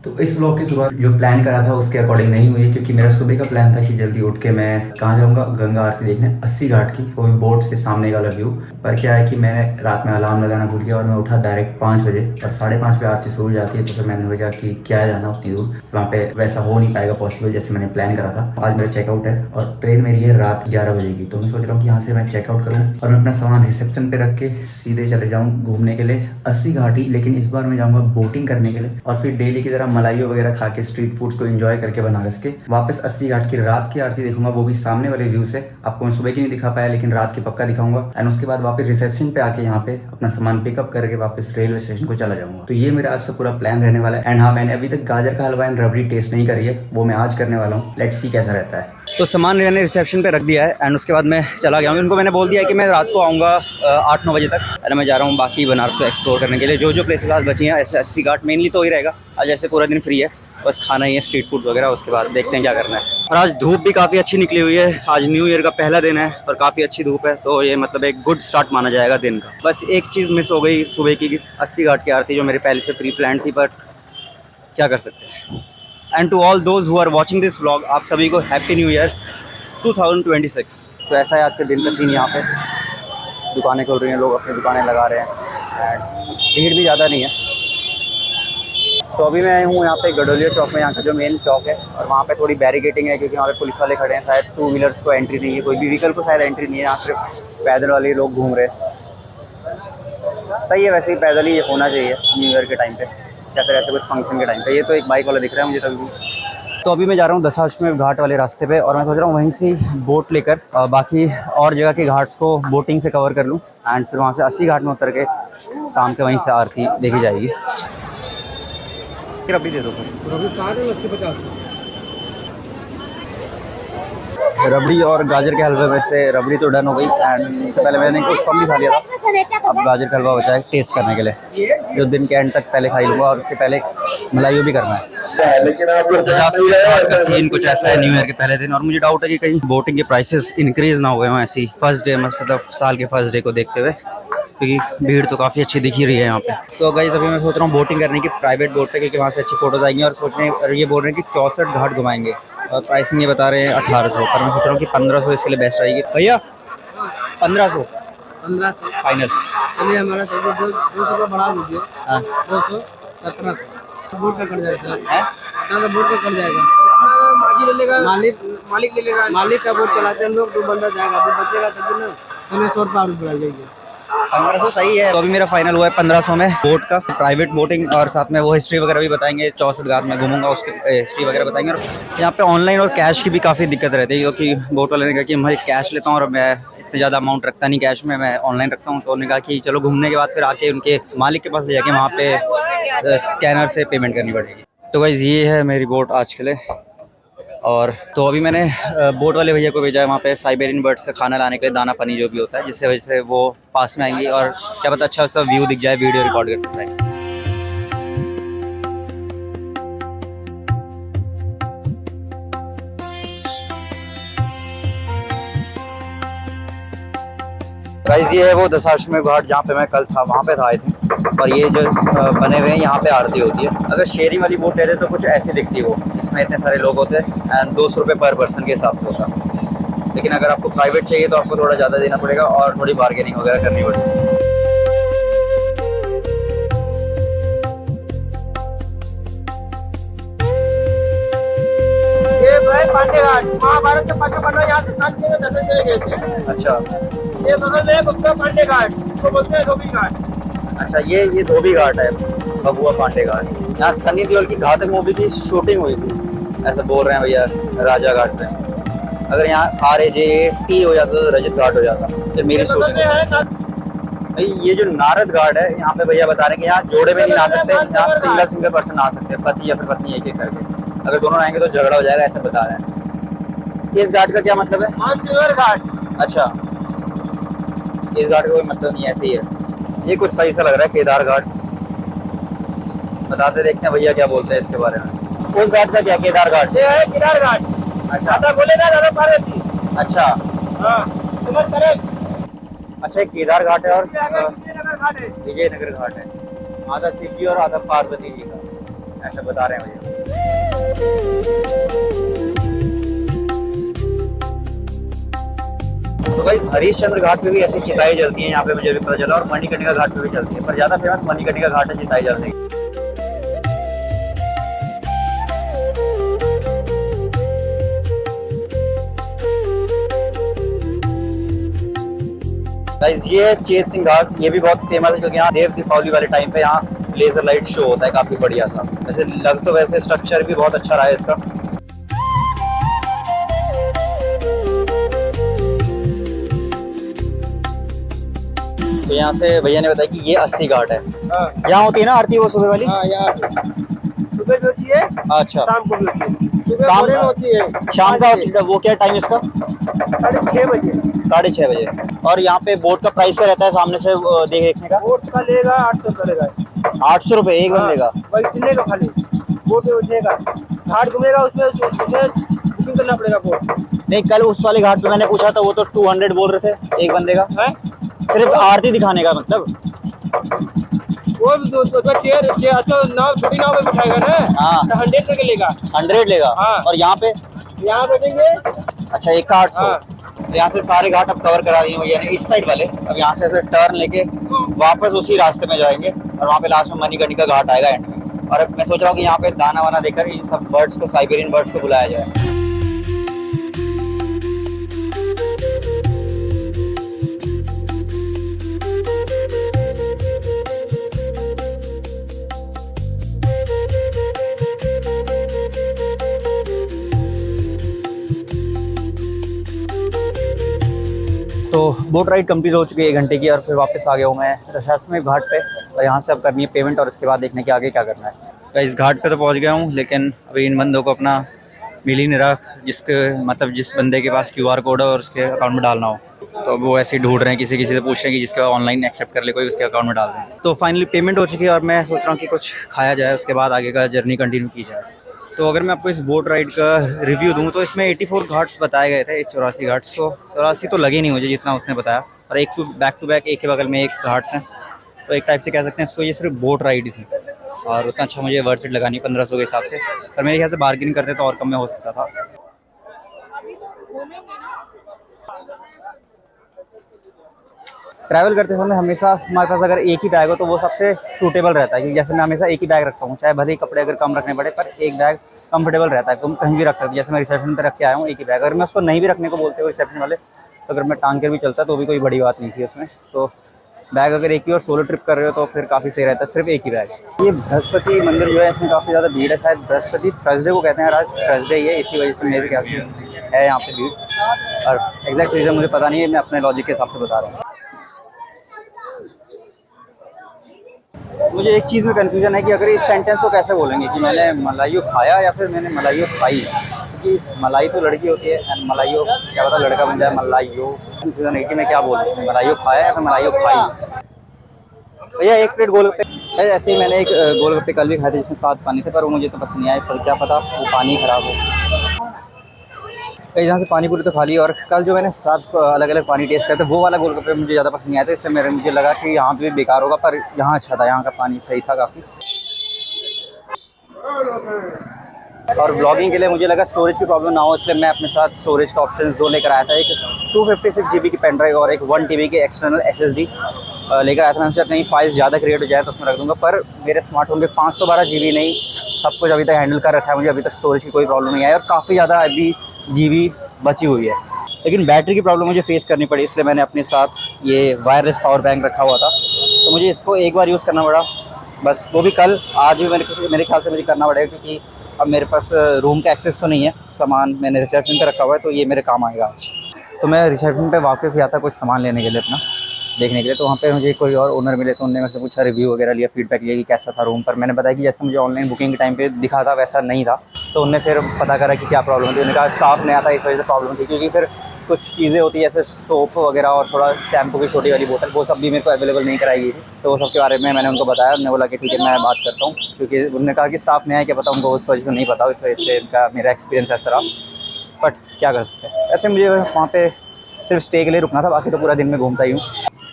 तो इस व्लॉग की शुरुआत जो प्लान करा था उसके अकॉर्डिंग नहीं हुई, क्योंकि मेरा सुबह का प्लान था कि जल्दी उठ के मैं कहाँ जाऊँगा, गंगा आरती देखने 80 घाट की, वो भी बोट से सामने वाला व्यू। पर क्या है कि मैंने रात में अलार्म लगाना भूल गया और मैं उठा डायरेक्ट 5 बजे, और 5:30 पे आरती शुरू हो जाती है। तो फिर मैंने सोचा कि क्या जाना उतनी दूर, वहाँ पे वैसा हो नहीं पाएगा पॉसिबल जैसे मैंने प्लान करा था। आज मेरा चेकआउट है और ट्रेन मेरी है रात 11 बजे की। तो मैं सोच रहा हूँ कि यहाँ से मैं चेकआउट करूँ और मैं अपना सामान रिसेप्शन पे रख के सीधे चले जाऊँ घूमने के लिए 80 घाट ही। लेकिन इस बार मैं जाऊँगा बोटिंग करने के लिए, और फिर डेली की तरह मलाई वगैरह खा के स्ट्रीट फूड्स को एंजॉय करके बनारस के वापस 80 घाट की रात की आरती देखूंगा, वो भी सामने वाले व्यू से। आपको मैं सुबह की नहीं दिखा पाया, लेकिन रात की पक्का दिखाऊंगा। एंड उसके बाद वापस रिसेप्शन पे आके यहाँ पे अपना सामान पिकअप करके वापस रेलवे स्टेशन को चला जाऊंगा। तो ये मेरा आज का पूरा प्लान रहने वाला है। एंड हाँ, मैंने अभी तक गाजर का हलवा एंड रबड़ी टेस्ट नहीं करी है, वो मैं आज करने वाला हूँ। लेट्स सी कैसा रहता है। तो सामान मैंने रिसेप्शन पे रख दिया है एंड उसके बाद मैं चला गया हूँ। उनको मैंने बोल दिया है कि मैं रात को आऊँगा 8-9 बजे तक। एंड मैं जा रहा हूँ बाकी बनारस को एक्सप्लोर करने के लिए। जो जो प्लेसेस आज बची हैं, ऐसे 80 घाट मेनली तो ही रहेगा आज, ऐसे पूरा दिन फ्री है, बस खाना ही है स्ट्रीट फूड वगैरह। उसके बाद देखते हैं क्या करना है। और आज धूप भी काफ़ी अच्छी निकली हुई है। आज न्यू ईयर का पहला दिन है और काफ़ी अच्छी धूप है, तो ये मतलब एक गुड स्टार्ट माना जाएगा दिन का। बस एक चीज़ मिस हो गई सुबह की 80 घाट की आरती, जो मेरे पहले से प्री प्लान थी, पर क्या कर सकते हैं। And to all those who are watching this vlog, आप सभी को हैप्पी न्यू ईयर 2026। तो ऐसा है आज के दिन का सीन। यहाँ पे दुकानें खुल रही हैं, लोग अपनी दुकानें लगा रहे हैं एंड भीड़ भी ज़्यादा नहीं है। तो अभी मैं हूँ यहाँ पे गडोलिया चौक में, यहाँ का जो मेन चौक है, और वहाँ पे थोड़ी बैरिकेटिंग है क्योंकि वहाँ पे पुलिस वाले खड़े हैं। शायद 2 व्हीलर्स को एंट्री नहीं है, कोई भी व्हीकल को शायद एंट्री नहीं है। यहाँ सिर्फ पैदल वाले लोग घूम रहे हैं। सही है, वैसे ही पैदल ही होना चाहिए न्यू ईयर के टाइम पे, या फिर ऐसे कुछ फंक्शन के टाइम पे। ये तो एक बाइक वाला दिख रहा है मुझे तभी। तो अभी मैं जा रहा हूँ दशाश्वमेध घाट वाले रास्ते पे, और मैं सोच रहा हूँ वहीं से बोट लेकर बाकी और जगह के घाट्स को बोटिंग से कवर कर लूँ एंड फिर वहाँ से 80 घाट में उतर के शाम के वहीं से आरती देखी जाएगी। रबड़ी दे दो। रबड़ी और गाजर के हलवे में से रबड़ी तो डन हो गई एंड उससे पहले मैंने कुछ कम भी खा लिया था। अब गाजर का हलवा बचा है टेस्ट करने के लिए, जो दिन के एंड तक पहले खा लूँगा, और उसके पहले मलाई भी करना है। लेकिन सीन कुछ ऐसा है न्यू ईयर के पहले दिन, और मुझे डाउट है कि कहीं बोटिंग के प्राइसेस इंक्रीज ना हो गए हों ऐसे ही फर्स्ट डे, मतलब साल के फर्स्ट डे को देखते हुए, क्योंकि भीड़ तो काफ़ी अच्छी दिख ही रही है यहाँ पे। तो गाइस अभी मैं सोच रहा हूँ बोटिंग करने की प्राइवेट बोट पे, क्योंकि वहाँ से अच्छी फोटोज आएंगी। और सोच रहे हैं, ये बोल रहे हैं कि 64 घाट घुमाएंगे, और प्राइसिंग ये बता रहे हैं 1800, पर मैं सोच रहा हूँ कि 1500 इसके लिए बेस्ट रहेगी। भैया 1500 फाइनल। चलिए हमारा सर 200 रुपये बढ़ा दीजिए। हाँ 200 1700 बोर्ड का कट जाएगा सर। है इतना तो बोर्ड का कट जाएगा। माजी ले लेगा, मालिक ले लेगा। मालिक का बोर्ड चलाते हम लोग, 2 बंदा जाएगा, फिर बचेगा तब ना। चलिए 100 रुपये और बढ़ा जाएगी। 1500 सही है। तो अभी मेरा फाइनल हुआ है 1500 में बोट का प्राइवेट बोटिंग, और साथ में वो हिस्ट्री वगैरह भी बताएंगे। 64 घाट में घूमूंगा, उसके हिस्ट्री वगैरह बताएंगे। और यहाँ पे ऑनलाइन और कैश की भी काफ़ी दिक्कत रहती है, क्योंकि बोट वाले ने कहा कि मैं कैश लेता हूँ और मैं इतना ज़्यादा अमाउंट रखता नहीं कैश में, मैं ऑनलाइन रखता हूँ। तो उन्होंने कहा कि चलो घूमने के बाद फिर आके उनके मालिक के पास ले जाके वहाँ पे स्कैनर से पेमेंट करनी पड़ेगी। तो गाइस ये है मेरी बोट आज के लिए। और तो अभी मैंने बोट वाले भैया को भेजा है वहाँ पे साइबेरियन बर्ड्स का खाना लाने के लिए, दाना पानी जो भी होता है, जिससे वजह से वो पास में आएंगी और क्या पता अच्छा सा व्यू दिख जाए, वीडियो रिकॉर्ड करते हैं। गाइस ये है वो दशाश्वमेध घाट जहाँ पे मैं कल था, वहाँ पे था आए थे। और ये जो बने हुए हैं यहाँ पे आरती होती है। अगर शेयरिंग वाली बोट ले रहे तो कुछ ऐसी दिखती है वो, इसमें इतने सारे लोग होते हैं एंड 200 रुपये पर पर्सन के हिसाब से होता है। लेकिन अगर आपको प्राइवेट चाहिए तो आपको थोड़ा ज़्यादा देना पड़ेगा और थोड़ी बार्गेनिंग वगैरह करनी पड़ेगी। ये भाई पांडे घाट महाभारत के पांडव पांडव यहाँ से स्नान किए दर्शन चले गए थे। अच्छा ये बगल में बबुआ पांडे घाट, इसको बोलते हैं धोबी घाट। अच्छा, ये धोबी घाट है, बबुआ पांडे घाट। यहाँ सनी देओल की घातक मूवी की शूटिंग हुई थी, ऐसा बोल रहे हैं भैया राजा घाट पे। अगर यहाँ RAJT हो जाता तो रजत घाट हो जाता। फिर मेरी शूटिंग भाई ये जो नारद घाट है, यहाँ पे भैया बता रहे हैं कि यहाँ जोड़े में नहीं ला सकते, यहाँ सिंगल पर्सन आ सकते हैं, पति या फिर पत्नी एक एक करके। अगर दोनों आएंगे तो झगड़ा हो जाएगा, ऐसा बता रहे हैं। इस घाट का क्या मतलब है? घाट। अच्छा, इस घाट का कोई मतलब नहीं, ऐसे ही है। ये कुछ सही सा लग रहा है, केदार घाट। बताते देखते हैं भैया क्या बोलते हैं इसके बारे में। उस घाट का क्या? केदार घाट। ये है केदार घाट। अच्छा बोले ना दादा पार्वती। अच्छा हाँ समझ करेक्ट। अच्छा, एक केदार घाट है और विजयनगर घाट है। विजयनगर घाट है। आधा शिव जी और आधा पार्वती जी का। ऐसा बता रहे हैं भैया। तो भाई हरिश्चंद्र घाट पे भी ऐसी चिताई जलती है यहाँ पे, मुझे भी पता चला, और मणिकर्णिका घाट पे भी चलती है, पर ज़्यादा फेमस मणिकर्णिका घाट है चिताई जलने की। गाइस ये है चेत सिंह घाट, ये भी बहुत फेमस है क्योंकि यहाँ देव दीपावली वाले टाइम पे यहाँ लेजर लाइट शो होता है काफी बढ़िया सा। वैसे लग तो वैसे स्ट्रक्चर भी बहुत अच्छा रहा है इसका। तो यहाँ से भैया ने बताया कि ये 80 घाट है। यहाँ होती है ना आरती वो सुबह वाली? यहाँ सुबह जो होती है, अच्छा शाम को भी होती है। शाम में होती है, शाम का वो क्या टाइम इसका? 6:30 बजे। 6:30 बजे। और यहाँ पे बोट का प्राइस क्या रहता है सामने से देखने का? बोट का लेगा 800 का लेगा। 800 रुपये एक बंदे का? वही चलने का खाली, बोट में उठने का, घाट घूमेगा उसमें बुकिंग करना पड़ेगा बोट। नहीं कल उस वाले घाट पे मैंने पूछा था, वो तो 200 बोल रहे थे एक बंदे का है? सिर्फ आरती दिखाने का मतलब? वो चेयर तो नाव, छोटी नाव में बिठाएगा ना। हाँ 100 लेके लेगा। 100 लेगा। हाँ। और यहाँ पे बैठेंगे। अच्छा एक का 800। तो यहाँ से सारे घाट अब कवर करा दिए भैया ने इस साइड वाले। अब यहाँ से ऐसे टर्न लेके वापस उसी रास्ते में जाएंगे और वहाँ पे लास्ट में मणिकर्णिका घाट आएगा एंड में। और अब मैं सोच रहा हूँ कि यहाँ पे दाना वाना देकर इन सब बर्ड्स को, साइबेरियन बर्ड्स को बुलाया जाए। तो बोट राइड कंप्लीट हो चुकी है 1 घंटे की, और फिर वापस आ गया हूँ मैं दशाश्वमेध घाट पे। और यहाँ से अब करनी है पेमेंट और उसके बाद देखने के आगे क्या करना है। तो इस घाट पे तो पहुँच गया हूँ, लेकिन अभी इन बंदों को अपना मिल ही नहीं रहा, जिस बंदे के पास QR कोड है और उसके अकाउंट में डालना हो। तो वो ऐसे ही ढूंढ रहे हैं, किसी से पूछ रहे हैं कि जिसका ऑनलाइन एक्सेप्ट कर ले कोई, उसके अकाउंट में डाल दें। तो फाइनली पेमेंट हो चुकी है और मैं सोच रहा हूँ कि कुछ खाया जाए, उसके बाद आगे का जर्नी कंटिन्यू की जाए। तो अगर मैं आपको इस बोट राइड का रिव्यू दूं तो इसमें 84 घाट्स बताए गए थे, 84 घाट्स। तो 84 तो लगे नहीं मुझे जितना उसने बताया, और एक बैक टू बैक एक के बगल में एक घाट्स हैं। तो एक टाइप से कह सकते हैं इसको, ये सिर्फ बोट राइड थी और उतना अच्छा मुझे वर्थ इट लगा नहीं 1500 के हिसाब से। पर मेरे ख्याल से बार्गेनिंग करते तो और कम में हो सकता था। ट्रैवल करते समय हमेशा हमारे पास अगर एक ही बैग हो तो वो सबसे सूटेबल रहता है, क्योंकि जैसे मैं हमेशा एक ही बैग रखता हूँ, चाहे भले ही कपड़े अगर कम रखने पड़े, पर एक बैग कंफर्टेबल रहता है, तुम कहीं भी रख सकते हो। जैसे मैं रिसेप्शन पे रख के आया हूँ एक ही बैग, अगर मैं उसको नहीं भी रखने को बोलते हो रिसेप्शन वाले, तो अगर मैं टांग कर भी चलता तो भी कोई बड़ी बात नहीं थी उसमें। तो बैग अगर एक ही और सोलो ट्रिप कर रहे हो तो फिर काफ़ी सही रहता है सिर्फ एक ही बैग। ये बृहस्पति मंदिर जो है इसमें काफ़ी ज़्यादा भीड़ है, शायद बृहस्पति थर्सडे को कहते हैं, आज थर्सडे ही है, इसी वजह से मेरे ख्याल से है यहाँ पे भीड़। और एग्जैक्ट रीज़न मुझे पता नहीं है, मैं अपने लॉजिक के हिसाब से बता रहा हूँ। मुझे एक चीज़ में कन्फ्यूजन है कि अगर इस सेंटेंस को कैसे बोलेंगे कि मैंने मलाइयो खाया या फिर मैंने मलाइयो खाई, क्योंकि मलाई तो लड़की होती है एंड मलाइयो क्या पता लड़का बन जाए मलाइयो। कन्फ्यूजन है कि मैं क्या बोलूँ, मलाइयो खाया या फिर मलाइयो खाई। भैया एक प्लेट गोलगप्पे। ऐसे ही मैंने एक गोलगप्पे कल भी खाए थे जिसमें 7 पानी थे, पर वो मुझे तो पसंद नहीं आए, पर क्या पता वो पानी ख़राब हो। कई जहाँ से पानी पूरी तो खा ली, और कल जो मैंने 7 अलग अलग पानी टेस्ट किया था वो वाला गोलगप्पे मुझे ज़्यादा पसंद नहीं आया था, इसलिए मुझे लगा कि यहाँ पे भी बेकार होगा, पर यहाँ अच्छा था, यहाँ का पानी सही था काफ़ी। और ब्लॉगिंग के लिए मुझे लगा स्टोरेज की प्रॉब्लम ना हो, इसलिए मैं अपने साथ स्टोरेज का ऑप्शन 2 लेकर आया था। एक 256 GB की पेन ड्राइव और एक 1 TB की एक्सटर्नल SSD लेकर आया था। मैं सोचा कहीं फाइल्स ज़्यादा क्रिएट हो जाए तो उसमें रख दूँगा, पर मेरे स्मार्टफोन पे 512 GB नहीं, सब कुछ अभी तक हैंडल कर रखा है, मुझे अभी तक स्टोरेज की कोई प्रॉब्लम नहीं आई, और काफ़ी ज़्यादा अभी GB बची हुई है। लेकिन बैटरी की प्रॉब्लम मुझे फेस करनी पड़ी, इसलिए मैंने अपने साथ ये वायरलेस पावर बैंक रखा हुआ था, तो मुझे इसको एक बार यूज़ करना पड़ा बस, वो भी कल। आज भी मेरे ख्याल से मुझे करना पड़ेगा, क्योंकि अब मेरे पास रूम का एक्सेस तो नहीं है, सामान मैंने रिसेप्शन पे रखा हुआ है, तो ये मेरे काम आएगा आज। तो मैं रिसेप्शन पे वापस गया था कुछ सामान लेने के लिए अपना, देखने के लिए। तो वहाँ पे मुझे कोई और ओनर मिले, तो उन्होंने मुझसे पूछा, रिव्यू वगैरह लिया, फीडबैक लिया कि कैसा था रूम। पर मैंने बताया कि जैसे मुझे ऑनलाइन बुकिंग के टाइम पे दिखा था वैसा नहीं था। तो उन्होंने फिर पता करा कि क्या प्रॉब्लम थी, उन्होंने कहा स्टाफ नया था इस वजह से प्रॉब्लम थी, क्योंकि फिर कुछ चीज़ें होती है जैसे सोप वगैरह और थोड़ा शैम्पू की छोटी वाली बोतल, वो सब भी मेरे को अवेलेबल नहीं कराई गई थी। तो वो सब के बारे में मैंने उनको बताया, उन्होंने बोला कि ठीक है मैं बात करता हूँ, क्योंकि उन्होंने कहा कि स्टाफ नया है, क्या पता उनको उस वजह से नहीं पता, इस वजह से इनका मेरा एक्सपीरियंस है इस तरह। बट क्या कर सकते हैं, ऐसे मुझे वहाँ पे सिर्फ स्टे के लिए रुकना था, बाकी तो पूरा दिन में घूमता ही हूँ।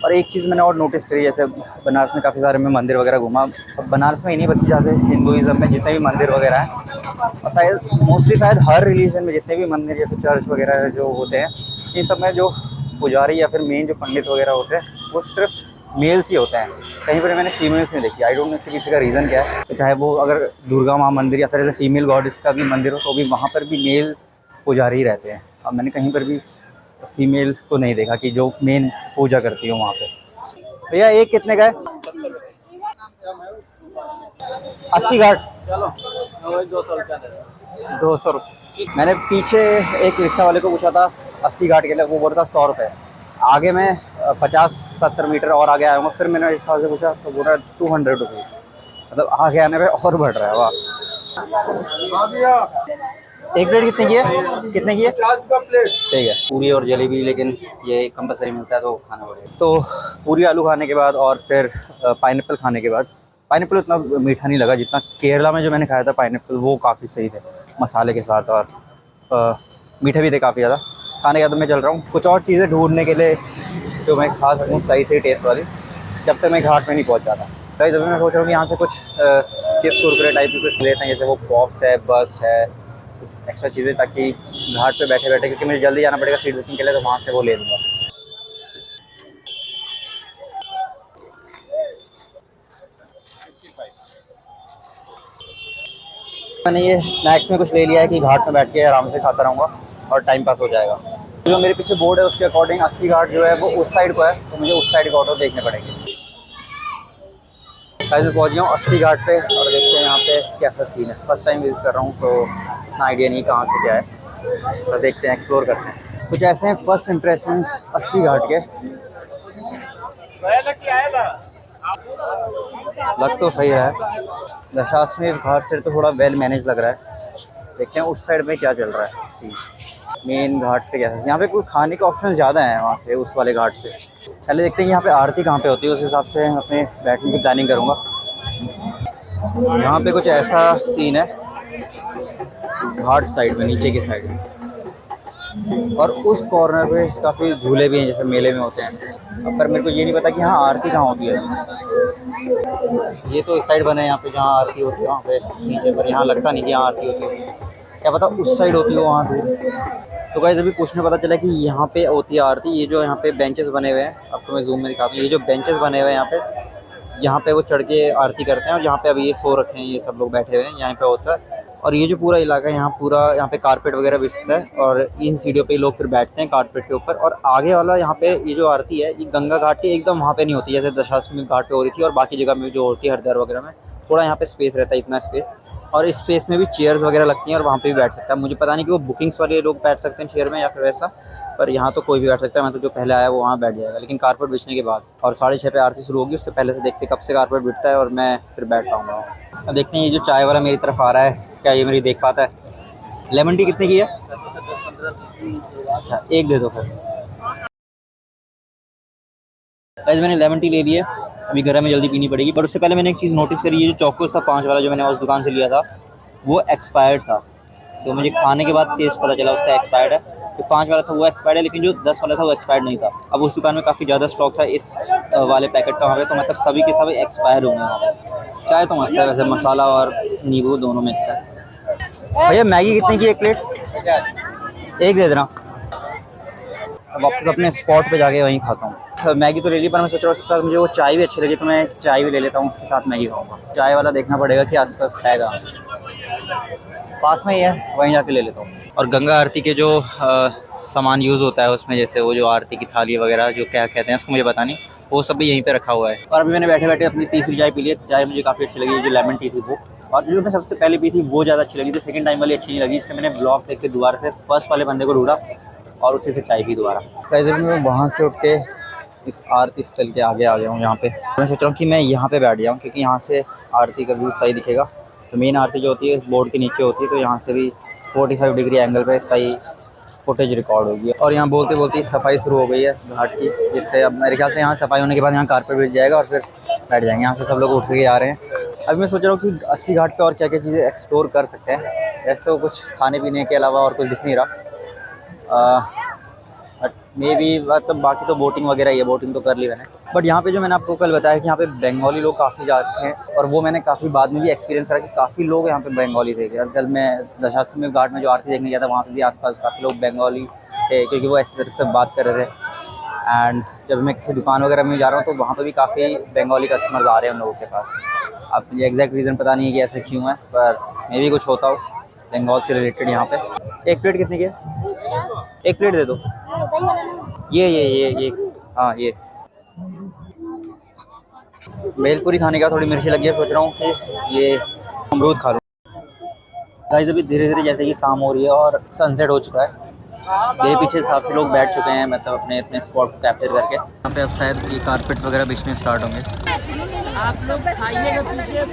और एक चीज़ मैंने और नोटिस करी, जैसे बनारस में काफ़ी सारे मैं मंदिर वगैरह घूमा, बनारस में ही नहीं बल्कि ज़्यादा हिंदुज़म में जितने भी मंदिर वगैरह हैं, और शायद मोस्टली शायद हर रिलीजन में जितने भी मंदिर या फिर चर्च वगैरह जो होते हैं, इन सब में जो पुजारी या फिर मेन जो पंडित वगैरह होते हैं वो सिर्फ मेल्स ही होते हैं। कहीं पर मैंने फीमेल्स नहीं देखी। आई डोंट नो इसके पीछे का रीज़न क्या है। तो चाहे वो अगर दुर्गा माँ मंदिर या फिर ऐसे फीमेल गॉडेस का भी मंदिर हो तो भी वहाँ पर भी मेल पुजारी ही रहते हैं। अब मैंने कहीं पर भी फीमेल को नहीं देखा कि जो मेन पूजा करती हो वहाँ पे। भैया एक कितने का है? 80 घाट। चलो 200 रुपया दे दो। 200 रुपये। मैंने पीछे एक रिक्शा वाले को पूछा था 80 घाट के लिए, वो बोल रहा था 100 रुपये। आगे मैं 50-70 मीटर और आगे आऊँगा, फिर मैंने रिक्शा वाले से पूछा तो बोल रहा है 200 रुपीज़। मतलब आगे आने पे और बढ़ रहा है। वाह। एक प्लेट कितने की है? कितने की है? 50 का प्लेट। ठीक है। पूरी और जलेबी, लेकिन ये कंपलसरी मिलता है तो खाना पड़ेगा। तो पूरी आलू खाने के बाद और फिर पाइनएप्पल खाने के बाद, पाइनएप्पल उतना मीठा नहीं लगा जितना केरला में जो मैंने खाया था पाइनएप्पल, वो काफ़ी सही थे मसाले के साथ, और मीठे भी थे काफ़ी ज़्यादा। खाने के बाद मैं चल रहा हूँ कुछ और चीज़ें ढूंढने के लिए जो मैं खा सकूँ सही से टेस्ट वाली, जब तक मैं घाट में नहीं पहुँच जाता। कई दफ़े मैं सोच रहा हूँ कि यहाँ से कुछ चिप्स कुरकुरे टाइप की कुछ लेते हैं, जैसे वो पॉप्स है, बस्ट है, कुछ एक्स्ट्रा चीज़ें, ताकि घाट पे बैठे बैठे, क्योंकि मुझे जल्दी जाना पड़ेगा सीट बुकिंग के लिए, तो वहाँ से वो ले लूँगा। मैंने ये स्नैक्स में कुछ ले लिया है कि घाट में बैठ के आराम से खाता रहूँगा और टाइम पास हो जाएगा। जो मेरे पीछे बोर्ड है उसके अकॉर्डिंग 80 घाट जो है वो उस साइड को है, तो मुझे उस साइड का ऑटो देखने पड़ेंगे। ऐसे पहुँच गया हूँ 80 घाट पे और देखते हैं यहाँ पे कैसा सीन है। फर्स्ट टाइम विजिट कर रहा हूँ तो इतना आइडिया नहीं कहाँ से क्या है, तो देखते हैं, एक्सप्लोर करते हैं। कुछ ऐसे हैं फर्स्ट इम्प्रेशंस 80 घाट के। लग तो सही है, दशाश्वमेध घाट से तो थोड़ा वेल मैनेज लग रहा है। देखते हैं उस साइड में क्या चल रहा है सीन। मेन घाट पे कैसा, यहाँ पे कोई खाने के ऑप्शन ज़्यादा हैं वहाँ से, उस वाले घाट से। पहले देखते हैं कि यहाँ पे आरती कहाँ पे होती है, उस हिसाब से अपने बैठने की प्लानिंग करूँगा। यहाँ पे कुछ ऐसा सीन है घाट साइड में, नीचे की साइड में, और उस कॉर्नर पे काफ़ी झूले भी हैं जैसे मेले में होते हैं। अब पर मेरे को ये नहीं पता कि यहाँ आरती कहाँ होती है। ये तो इस साइड बने हैं यहाँ पे जहाँ आरती होती है, वहाँ पे नीचे, पर यहाँ लगता नहीं कि यहाँ आरती होती है। क्या पता उस साइड होती है वहाँ दूर। तो गाइस अभी पूछने पता चला कि यहाँ पे होती है आरती। ये जो यहाँ पे बेंचेस बने हुए हैं, आपको मैं जूम में दिखाता हूँ, ये जो बेंचेस बने हुए हैं यहाँ पे वो चढ़ के आरती करते हैं। और यहाँ पे अभी ये सो रखे हैं, ये सब लोग बैठे हुए हैं, यहाँ पे होता है। और ये जो पूरा इलाका है यहाँ पे कारपेट वगैरह बिछता है और इन सीढ़ियों पे लोग फिर बैठते हैं कारपेट के ऊपर। और आगे वाला यहाँ पे ये जो आरती है ये गंगा घाट के एकदम वहाँ पे नहीं होती, जैसे दशाश्वमेध घाट पे हो रही थी और बाकी जगह में जो होती है हरिद्वार वगैरह में। थोड़ा यहाँ पे स्पेस रहता है, इतना स्पेस, और इस स्पेस में भी चेयर्स वगैरह लगती हैं और वहाँ पे भी बैठ सकता है। मुझे पता नहीं कि वो बुकिंग्स वाले लोग बैठ सकते हैं चेयर में या फिर वैसा, पर यहाँ तो कोई भी बैठ सकता है। मैं तो जो पहले आया वो वहाँ बैठ जाएगा, लेकिन कारपेट बिछने के बाद। और 6:30 पे आरती शुरू होगी, उससे पहले से देखते कब से कारपेट बिछता है और मैं फिर बैठ पाऊँगा। अब देखते हैं ये जो चाय वाला मेरी तरफ आ रहा है, क्या ये मेरी देख पाता है। लेमन टी कितने की है? अच्छा एक दे दो फिर। गाइस मैंने लेमन टी ले ली है, अभी घर में जल्दी पीनी पड़ेगी। पर उससे पहले मैंने एक चीज़ नोटिस करी, ये जो चौकोस था 5 वाला जो मैंने उस दुकान से लिया था वो एक्सपायर्ड था। तो मुझे खाने के बाद टेस्ट पता चला उसका एक्सपायर्ड है। जो 5 वाला था वो एक्सपायर्ड है, लेकिन जो 10 वाला था वो एक्सपायर्ड नहीं था। अब उस दुकान में काफ़ी ज़्यादा स्टॉक था इस वाले पैकेट का वहाँ पे, तो मतलब सभी के सभी एक्सपायर होंगे वहाँ पे। चाय तो मस्त है वैसे, मसाला और नींबू दोनों मिक्स है। भैया मैगी कितने की एक प्लेट? 50। एक दे देना। वापस अपने स्पॉट पे जाके वहीं खाता हूँ। मैगी तो ले ली, पर मैं सोच रहा हूँ उसके साथ मुझे वो चाय भी अच्छी लगी, तो मैं चाय भी ले लेता हूँ, उसके साथ मैगी खाऊंगा। चाय वाला देखना पड़ेगा कि आसपास है कहाँ, पास में ही है, वहीं जाके ले लेता हूँ। और गंगा आरती के जो सामान यूज़ होता है उसमें, जैसे वो जो आरती की थाली वगैरह जो क्या कहते हैं उसको मुझे पता नहीं, वो सब भी यहीं पे रखा हुआ है। और अभी मैंने बैठे बैठे अपनी तीसरी चाय पी ली। चाय मुझे काफ़ी अच्छी लगी, जो लेमन टी थी वो, और जो मैं सबसे पहले पी थी वो ज़्यादा अच्छी लगी थी। सेकंड टाइम वाली अच्छी नहीं लगी, इसलिए मैंने ब्लॉग देख के दोबारा से फर्स्ट वाले बंदे को ढूंढा और उसी से चाय पी दोबारा। वैसे भी मैं वहाँ से उठ के इस आरती स्थल के आगे आ गया हूँ। यहाँ पे मैं सोच रहा हूँ कि मैं यहाँ पे बैठ जाऊँ, क्योंकि यहाँ से आरती का व्यू सही दिखेगा। तो मेन आरती जो होती है इस बोर्ड के नीचे होती है, तो यहाँ से भी 45 डिग्री एंगल पे सही फुटेज रिकॉर्ड होगी। और यहाँ बोलते बोलते सफाई शुरू हो गई है घाट की, जिससे अब मेरे ख्याल से यहाँ सफाई होने के बाद यहाँ कारपेट बिछ जाएगा और फिर बैठ जाएंगे। यहाँ से सब लोग उठ के आ रहे हैं। अभी मैं सोच रहा हूँ कि 80 घाट पे और क्या क्या चीज़ें एक्सप्लोर कर सकते हैं। ऐसे तो कुछ खाने पीने के अलावा और कुछ दिख नहीं रहा। मे बी मतलब बाकी तो बोटिंग वगैरह ही है, बोटिंग तो कर ली मैंने। बट यहाँ पे जो मैंने आपको कल बताया कि यहाँ पे बंगाली लोग काफ़ी जाते हैं, और वो मैंने काफ़ी बाद में भी एक्सपीरियंस करा कि काफ़ी लोग यहाँ पे बंगाली थे। और कल मैं दशाश्वमेध घाट में जो आरती देखने गया था, वहाँ पे भी आसपास काफ़ी लोग बंगाली थे, क्योंकि वो ऐसी तरह से बात कर रहे थे। एंड जब मैं किसी दुकान वगैरह में जा रहा हूँ तो वहाँ पर भी काफ़ी बंगाली कस्टमर्स आ रहे हैं उन लोगों के पास। अब मुझे एग्जैक्ट रीज़न पता नहीं है कि ऐसा क्यों है, पर मे भी कुछ होता हो बंगाल से रिलेटेड यहाँ पे। एक प्लेट कितने की है? एक प्लेट दे दो। ये हाँ ये भेलपूरी खाने का थोड़ी मिर्ची लगी है, सोच रहा हूँ कि ये अमरूद खा लूँ। गाइस अभी धीरे धीरे जैसे कि शाम हो रही है और सनसेट हो चुका है। मेरे पीछे काफ़ी लोग बैठ चुके हैं, मतलब अपने अपने स्पॉट को कैप्चर करके। यहाँ पे अब शायद ये कारपेट्स वगैरह बिछने स्टार्ट होंगे। आप लोग खाइएगा पीछे।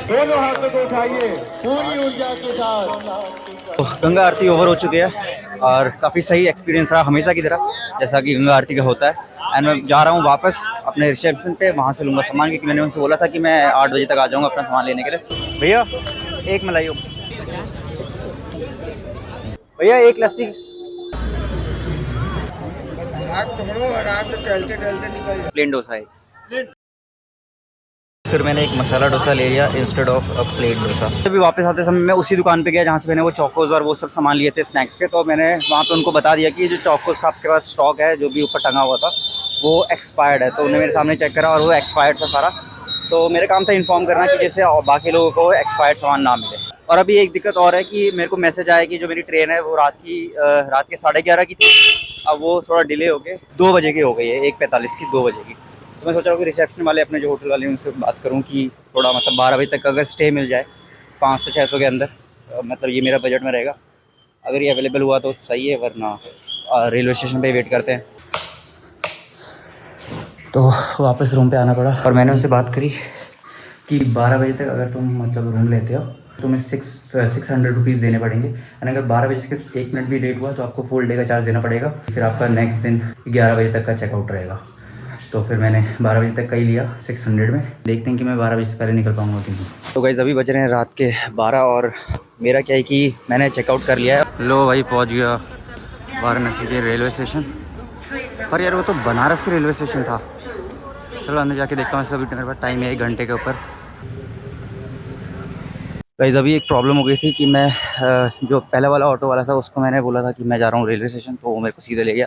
दोनों हाथों को उठाइए पूरी ऊर्जा के साथ। तो गंगा आरती ओवर हो चुकी है और काफ़ी सही एक्सपीरियंस रहा हमेशा की तरह, जैसा कि गंगा आरती का होता है। एंड मैं जा रहा हूँ वापस अपने रिसेप्शन पे, वहाँ से लूँगा सामान, क्योंकि मैंने उनसे बोला था कि मैं 8 बजे तक आ जाऊँगा अपना सामान लेने के लिए। भैया एक मलाई हो, भैया एक लस्सी। प्लेन डोसा है। फिर मैंने एक मसाला डोसा ले लिया instead of a plain dosa. अभी वापस आते समय मैं उसी दुकान पे गया जहाँ से मैंने वो चौकोज और वो सब सामान लिए थे स्नैक्स के। तो मैंने वहाँ पे उनको बता दिया कि जो चौकोज का आपके पास स्टॉक है जो भी ऊपर टंगा हुआ था वो एक्सपायर्ड है। तो उन्होंने मेरे सामने चेक करा और वो एक्सपायर्ड था सारा। तो मेरा काम था इन्फॉर्म करना कि जैसे बाकी लोगों को एक्सपायर्ड सामान ना मिले। और अभी एक दिक्कत और है कि मेरे को मैसेज आया कि जो मेरी ट्रेन है वो रात के 11:30 की थी, अब वो थोड़ा डिले हो गए 2 बजे की हो गई है, 1:45 की 2 बजे की। तो मैं सोच रहा हूँ कि रिसेप्शन वाले अपने जो होटल वाले उनसे बात करूँ कि थोड़ा मतलब 12 बजे तक अगर स्टे मिल जाए 500-600 के अंदर, मतलब ये मेरा बजट में रहेगा। अगर ये अवेलेबल हुआ तो सही है, वरना रेलवे स्टेशन पे वेट करते हैं। तो वापस रूम पे आना पड़ा और मैंने उनसे बात करी कि 12 बजे तक अगर तुम मतलब रूम लेते हो तो तुम्हें 600 रुपीज़ देने पड़ेंगे। एंड अगर 12 बजे से 1 मिनट भी लेट हुआ तो आपको फुल डे का चार्ज देना पड़ेगा। फिर आपका नेक्स्ट दिन 11 बजे तक का चेकआउट रहेगा। तो फिर मैंने 12 बजे तक का ही लिया 600 में। देखते हैं कि मैं 12 बजे से पहले निकल पाऊँगा कि नहीं। तो गाइस अभी बज रहे हैं रात के 12 और मेरा क्या है कि मैंने चेकआउट कर लिया है। लो भाई पहुँच गया वाराणसी के रेलवे स्टेशन पर। यार वो तो बनारस के रेलवे स्टेशन था। चलो अंदर जाके देखता हूँ। अभी मेरे पास टाइम है 1 घंटे के ऊपर। गाइस अभी एक प्रॉब्लम हो गई थी कि मैं जो पहले वाला ऑटो वाला था उसको मैंने बोला था कि मैं जा रहा हूँ रेलवे स्टेशन, तो वो मेरे को सीधे ले गया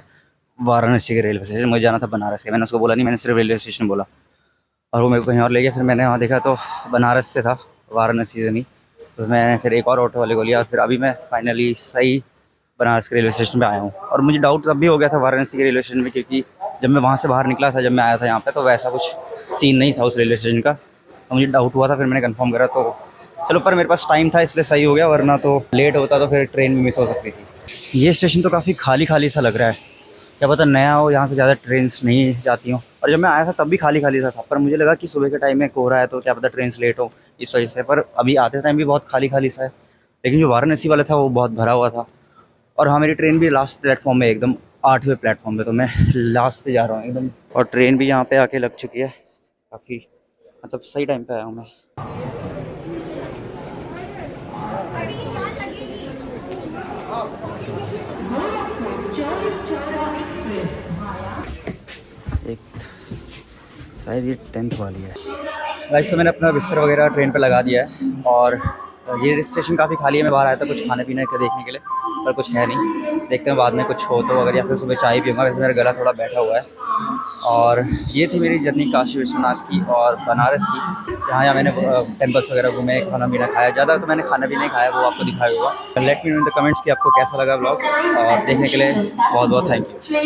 वाराणसी के रेलवे स्टेशन। मुझे जाना था बनारस के, मैंने उसको बोला नहीं, मैंने सिर्फ रेलवे स्टेशन बोला और वो मेरे को कहीं और ले गया। फिर मैंने वहाँ देखा तो बनारस से था, वाराणसी से नहीं। तो मैंने फिर एक और ऑटो वाले को लिया। फिर अभी मैं फाइनली सही बनारस के रेलवे स्टेशन पे आया हूँ। और मुझे डाउट तब भी हो गया था वाराणसी के रेलवे स्टेशन में, क्योंकि जब मैं वहाँ से बाहर निकला था, जब मैं आया था यहाँ पे, तो वैसा कुछ सीन नहीं था उस रेलवे स्टेशन का। तो मुझे डाउट हुआ था, फिर मैंने कंफर्म करा। तो चलो पर मेरे पास टाइम था इसलिए सही हो गया, वरना तो लेट होता तो फिर ट्रेन भी मिस हो सकती थी। ये स्टेशन तो काफ़ी खाली खाली सा लग रहा है, क्या पता नया हो, यहाँ से ज़्यादा ट्रेन्स नहीं जाती हों। और जब मैं आया था तब भी खाली खाली सा था, पर मुझे लगा कि सुबह के टाइम में कोहरा है तो क्या पता ट्रेन लेट हो इस वजह से। पर अभी आते टाइम भी बहुत खाली खाली सा है। लेकिन जो वाराणसी वाला था वो बहुत भरा हुआ था। और हाँ मेरी ट्रेन भी लास्ट प्लेटफॉर्म में, एकदम 8वें प्लेटफॉर्म पे, तो मैं लास्ट से जा रहा हूँ एकदम। और ट्रेन भी यहाँ पे आके लग चुकी है, काफ़ी मतलब सही टाइम पे आया हूँ मैं। एक शायद ये 10th वाली है। वैसे तो मैंने अपना बिस्तर वगैरह ट्रेन पे लगा दिया है और ये स्टेशन काफ़ी खाली है। मैं बाहर आया था कुछ खाने पीने का देखने के लिए, पर कुछ है नहीं। देखते हैं बाद में कुछ हो तो, अगर या फिर सुबह चाय पीऊँगा। वैसे मेरा गला थोड़ा बैठा हुआ है। और ये थी मेरी जर्नी काशी विश्वनाथ की और बनारस की, जहाँ मैंने टेम्पल्स वगैरह घूमे, खाना पीना खाया। ज़्यादा तो मैंने खाना पीना ही खाया, वो आपको दिखाया होगा। Let me know in the comments कि आपको कैसा लगा व्लॉग, और देखने के लिए बहुत बहुत थैंक यू।